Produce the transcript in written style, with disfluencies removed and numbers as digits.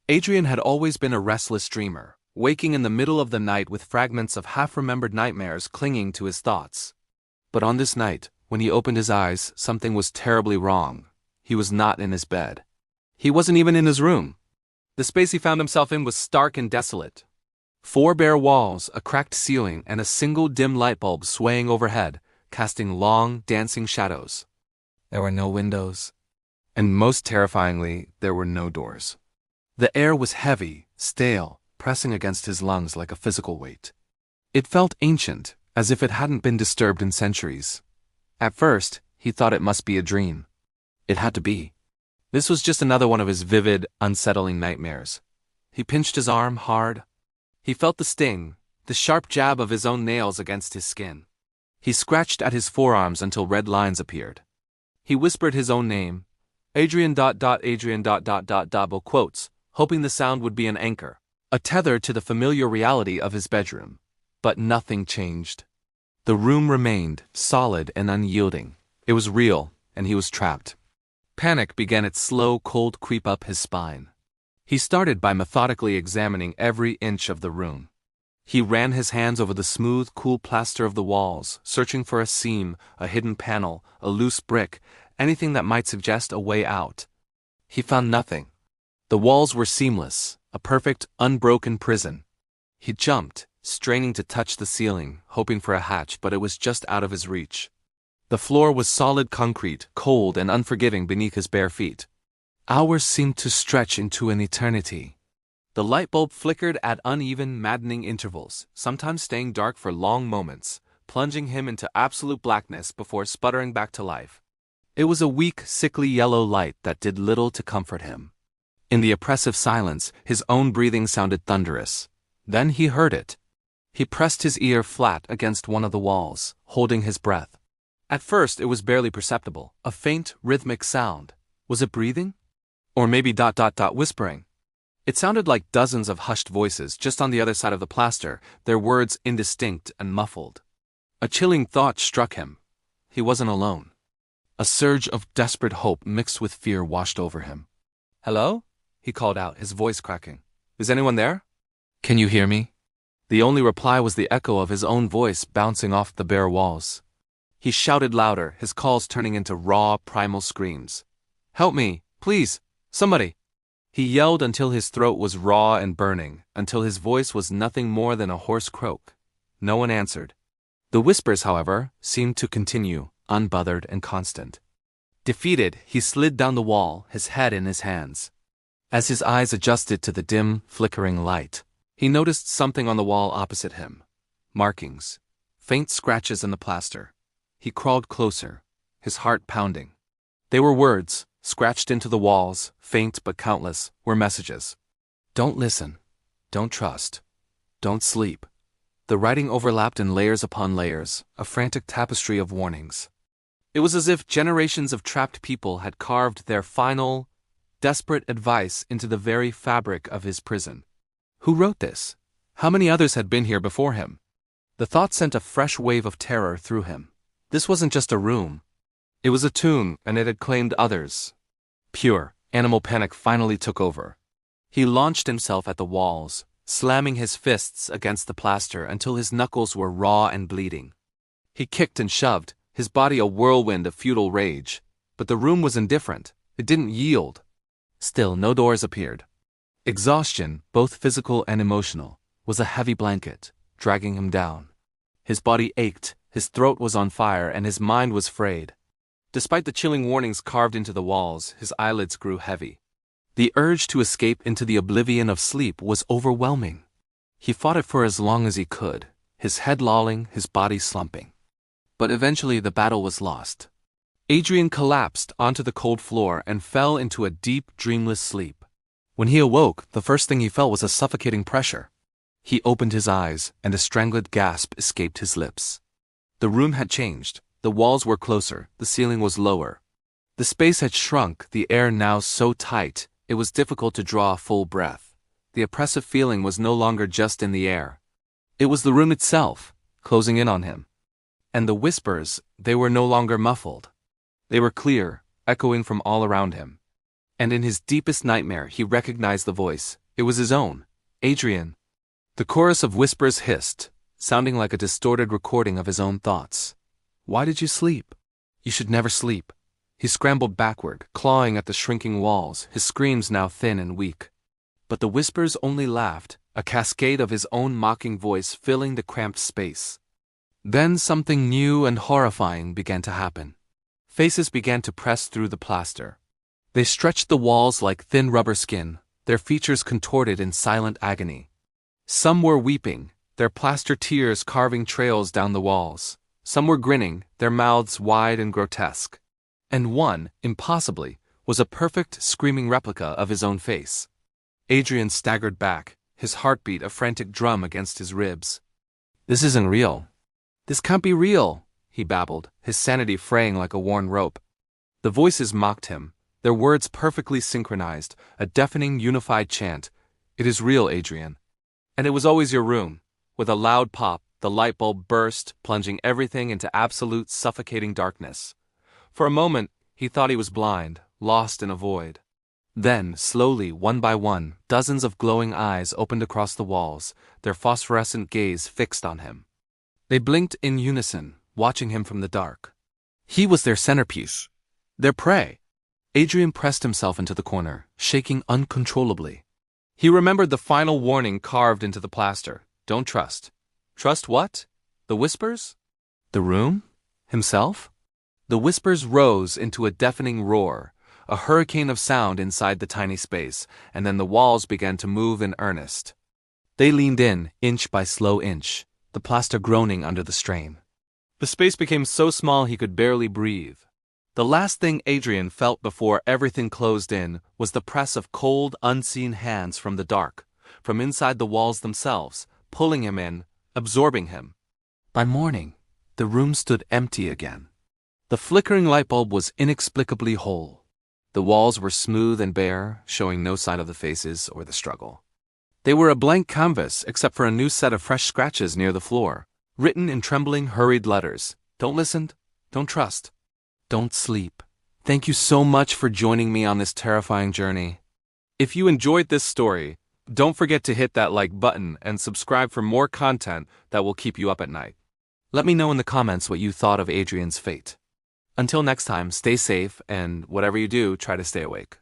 Adrian had always been a restless dreamer, waking in the middle of the night with fragments of half-remembered nightmares clinging to his thoughts. But on this night, when he opened his eyes, something was terribly wrong. He was not in his bed. He wasn't even in his room. The space he found himself in was stark and desolate. 4 bare walls, a cracked ceiling, and a single dim light bulb swaying overhead, casting long, dancing shadows. There were no windows. And most terrifyingly, there were no doors. The air was heavy, stale, pressing against his lungs like a physical weight. It felt ancient, as if it hadn't been disturbed in centuries. At first, he thought it must be a dream. It had to be. This was just another one of his vivid, unsettling nightmares. He pinched his arm hard. He felt the sting, the sharp jab of his own nails against his skin. He scratched at his forearms until red lines appeared. He whispered his own name, Adrian. Adrian. Double quotes, hoping the sound would be an anchor, a tether to the familiar reality of his bedroom. But nothing changed. The room remained, solid and unyielding. It was real, and he was trapped. Panic began its slow, cold creep up his spine. He started by methodically examining every inch of the room. He ran his hands over the smooth, cool plaster of the walls, searching for a seam, a hidden panel, a loose brick, anything that might suggest a way out. He found nothing. The walls were seamless, a perfect, unbroken prison. He jumped, straining to touch the ceiling, hoping for a hatch, but it was just out of his reach. The floor was solid concrete, cold and unforgiving beneath his bare feet. Hours seemed to stretch into an eternity. The light bulb flickered at uneven, maddening intervals, sometimes staying dark for long moments, plunging him into absolute blackness before sputtering back to life. It was a weak, sickly yellow light that did little to comfort him. In the oppressive silence, his own breathing sounded thunderous. Then he heard it. He pressed his ear flat against one of the walls, holding his breath. At first it was barely perceptible, a faint, rhythmic sound. Was it breathing? Or maybe whispering? It sounded like dozens of hushed voices just on the other side of the plaster, their words indistinct and muffled. A chilling thought struck him. He wasn't alone. A surge of desperate hope mixed with fear washed over him. "Hello?" he called out, his voice cracking. "Is anyone there? Can you hear me?" The only reply was the echo of his own voice bouncing off the bare walls. He shouted louder, his calls turning into raw, primal screams. "Help me! Please! Somebody!" He yelled until his throat was raw and burning, until his voice was nothing more than a hoarse croak. No one answered. The whispers, however, seemed to continue, unbothered and constant. Defeated, he slid down the wall, his head in his hands. As his eyes adjusted to the dim, flickering light, he noticed something on the wall opposite him. Markings. Faint scratches in the plaster. He crawled closer, his heart pounding. They were words, scratched into the walls, faint but countless, were messages. Don't listen. Don't trust. Don't sleep. The writing overlapped in layers upon layers, a frantic tapestry of warnings. It was as if generations of trapped people had carved their final, desperate advice into the very fabric of his prison. Who wrote this? How many others had been here before him? The thought sent a fresh wave of terror through him. This wasn't just a room. It was a tomb, and it had claimed others. Pure, animal panic finally took over. He launched himself at the walls, slamming his fists against the plaster until his knuckles were raw and bleeding. He kicked and shoved, his body a whirlwind of futile rage. But the room was indifferent. It didn't yield. Still, no doors appeared. Exhaustion, both physical and emotional, was a heavy blanket, dragging him down. His body ached, his throat was on fire, and his mind was frayed. Despite the chilling warnings carved into the walls, his eyelids grew heavy. The urge to escape into the oblivion of sleep was overwhelming. He fought it for as long as he could, his head lolling, his body slumping. But eventually the battle was lost. Adrian collapsed onto the cold floor and fell into a deep, dreamless sleep. When he awoke, the first thing he felt was a suffocating pressure. He opened his eyes, and a strangled gasp escaped his lips. The room had changed. The walls were closer, the ceiling was lower. The space had shrunk, the air now so tight, it was difficult to draw a full breath. The oppressive feeling was no longer just in the air. It was the room itself, closing in on him. And the whispers, they were no longer muffled. They were clear, echoing from all around him. And in his deepest nightmare he recognized the voice. It was his own, Adrian. The chorus of whispers hissed, sounding like a distorted recording of his own thoughts. Why did you sleep? You should never sleep. He scrambled backward, clawing at the shrinking walls, his screams now thin and weak. But the whispers only laughed, a cascade of his own mocking voice filling the cramped space. Then something new and horrifying began to happen. Faces began to press through the plaster. They stretched the walls like thin rubber skin, their features contorted in silent agony. Some were weeping, their plaster tears carving trails down the walls. Some were grinning, their mouths wide and grotesque. And one, impossibly, was a perfect, screaming replica of his own face. Adrian staggered back, his heartbeat a frantic drum against his ribs. This isn't real. This can't be real, he babbled, his sanity fraying like a worn rope. The voices mocked him, their words perfectly synchronized, a deafening, unified chant. It is real, Adrian. And it was always your room. With a loud pop, the light bulb burst, plunging everything into absolute, suffocating darkness. For a moment, he thought he was blind, lost in a void. Then, slowly, one by one, dozens of glowing eyes opened across the walls, their phosphorescent gaze fixed on him. They blinked in unison, watching him from the dark. He was their centerpiece, their prey. Adrian pressed himself into the corner, shaking uncontrollably. He remembered the final warning carved into the plaster. Don't trust. Trust what? The whispers? The room? Himself? The whispers rose into a deafening roar, a hurricane of sound inside the tiny space, and then the walls began to move in earnest. They leaned in, inch by slow inch, the plaster groaning under the strain. The space became so small he could barely breathe. The last thing Adrian felt before everything closed in was the press of cold, unseen hands from the dark, from inside the walls themselves, pulling him in, absorbing him. By morning, the room stood empty again. The flickering light bulb was inexplicably whole. The walls were smooth and bare, showing no sign of the faces or the struggle. They were a blank canvas except for a new set of fresh scratches near the floor, written in trembling, hurried letters. Don't listen, don't trust, don't sleep. Thank you so much for joining me on this terrifying journey. If you enjoyed this story, don't forget to hit that like button and subscribe for more content that will keep you up at night. Let me know in the comments what you thought of Adrian's fate. Until next time, stay safe and whatever you do, try to stay awake.